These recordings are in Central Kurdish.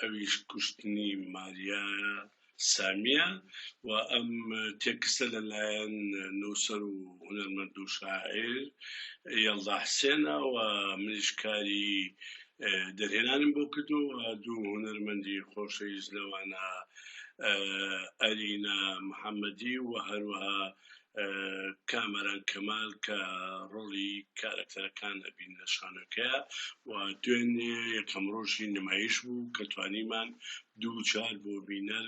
ئەویش کوشتنی ماریا سامیە و ئەم تێکستە لەلایەن نووسەر و هونەرمەند و شاعیر یەڵدا حسێنە و منیش کاری دەرهێنانم بۆ کردو و دوو هونەرمەندی خۆشەویست لەوانە ئەرینا محەممەدی و هەروەها کامەران کەمال کە ڕۆڵی کارەکتەرەکان ئەبین لە شانۆکەیە و دوێنێ یەکەم ڕۆژی نمایش بوو کە توانیمان 2-4 بۆ بینەر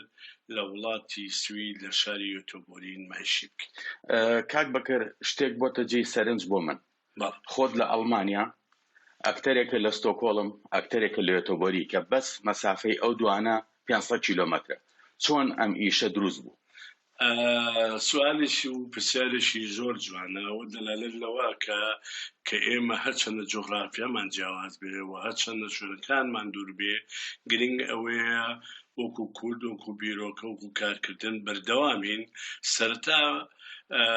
لە وڵاتی سوید لە شاری یۆتۆبۆری نمایشی بکەین. کاک بەکر شتێک بۆتە جێی سەرنج بۆ من خۆت لە ئەڵمانیا ئەکتەرێکە لە ستۆکۆڵم ئەکتەرێکە لە یۆتۆبۆری کە بەس مەسافەی ئەو دوانە 500 کیلۆمەترە چۆن ئەم ئیشە دروست بوو؟ سوالێکی و پرسیارێکی زۆر جوانە و دەلالێت لەوە کە ئێمە هەرچەندە جۆغرافیامان جیاواز بێ و هەرچەندە شوێنەکانمان دوور بێ گرنگ ئەوەیە وەکو کورد وەکو بیرۆکە وەکو کارکردن بەردەوامین. سەرەتا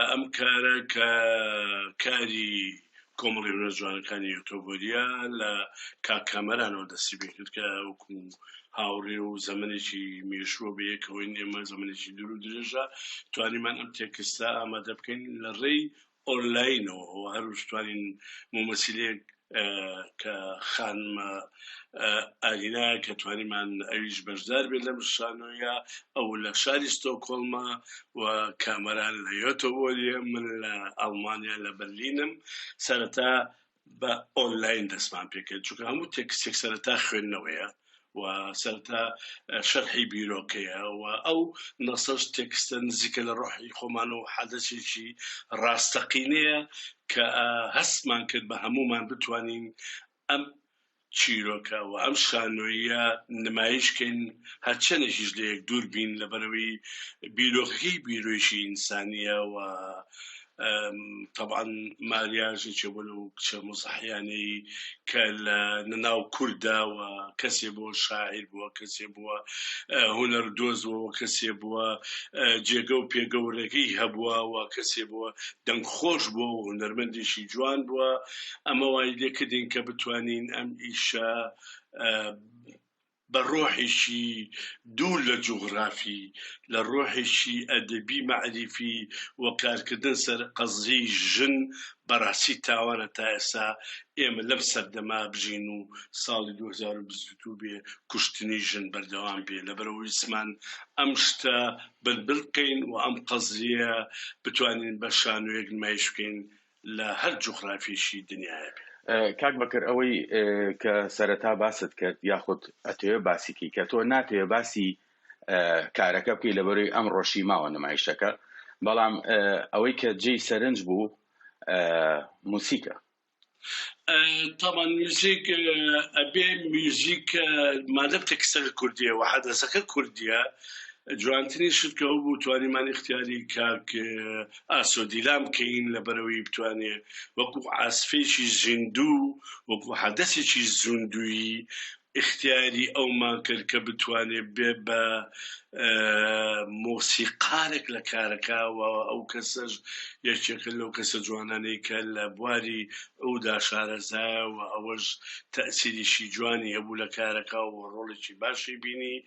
ئەم کارە کە کاری کۆمەڵی هونەر جوانەکانی یۆتۆبۆریە لە کاکامەرانەوە دەستی پێکرد کە وەکو هاوڕێ و زەمنێکی مێشووە بە یەکەوەی ئێمە زەمنێکی دوور و درێژە توانیمان ئەم تێکستە ئامادە بکەین لە ڕێی ئۆنلاینەوە و هەروش توانین مۆمەسیلەیەک کە خانمە ئارینایە کە توانیمان ئەویش بەشدار بێت لەم شانۆیە ئەو لە شاری ستۆکۆڵمە و کامەران لە یۆتۆبۆریە من لە ئەڵمانیا لە بەرلینم سەرەتا بە ئۆنلاین دەستمان پێکرد چونکە هەموو تێکستێک سەرەتا خوێندنەوەیە و سەرەتا شەرحی بیرۆکەیە و ئەو نەسەش تێکستە نزیکە لە ڕۆحی خۆمان و حەدەسێکی ڕاستەقینەیە کە هەستمان کرد بە هەمومان بتوانین ئەم چیرۆکە و ئەم شانۆیە نمایشکەین هەرچەندێکیش لە یەک دوور بین لەبەرەوەی بیرۆکەکەی بیرۆیشی ئینسانیە و طبعا ماریاژێکی بۆ لەو کچە مزەحیانەی کە لە ناو کووردا و کەسێ بووە شاعیر بووە کەسێ بووە هونەردۆز بووە کەسێ بووە جێگە و پێگەورەکەی هەبووە و کەسێ بووە دەنگخۆش بووە و هونەرمەندێکی جوان بووە. ئەمە وای لێکردین کە بتوانین ئەم ئیشە بە ڕۆحێکی دوور لە جوغرافی لە ڕۆحێکی ئەدەبی معریفی و کارکردن سەر قەزەی ژن بەڕاستی تاوانە تا ئێستا ئێمە لەم سەردەما بژین و ساڵی 2022 بێ کوشتنی ژن بەردەوام بێ لەبەرەوەی سمان ئەم شتە بلبل بکەین و ئەم قەزیە بتوانین بە شانۆیەک نمایش بکەین لە هەر جوغرافیشی دنیاە بێ. کاک بەکر ئەوەی کە سەرەتا باست کرد یاخود ئەتوێ باسیکی کە تۆ ناتوێ باسی کارەکە بکەی لەبەرەوەی ئەم ڕۆژی ماوە نمایشەکە بەڵام ئەوەی کە جێی سەرنج بوو موسیقە طبعا موزیک ئەبێ موزیک مادەم تێکستەکە کوردیە و حەدەسەکە کوردیە جوانترین شت کە ئەو بوو توانیمان اختیاری کاک ئاسۆدیلام بکەین لەبەرەوەی بتوانێ وەکو عاسفێکی زیندوو وەکو حەدەسێکی زیندووی اختیاری ئەومان کرد کە بتوانێ بێ بە مۆسیقارێک لە کارەکە و ئەو کەسەش یەکێکە لەو کەسە جوانانەی کە لە بواری ئەودا شارەزایە و ئەوەش تەئسیریشی جوانی هەبوو لە کارەکە و ڕۆڵێکی باشی بینی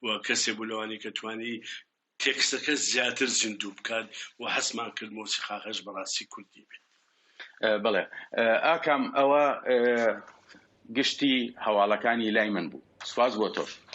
و کەسێ بوو لەوانی کە توانی تێکستەکە زیاتر زیندوو بکات و حەزمان کرد مۆسیقاکەش بەڕاستی کوردی بێت. بەڵێ ئاکام ئەوە گشتی هەواڵەکانی لای من بوو. سوپاس بۆ تۆ.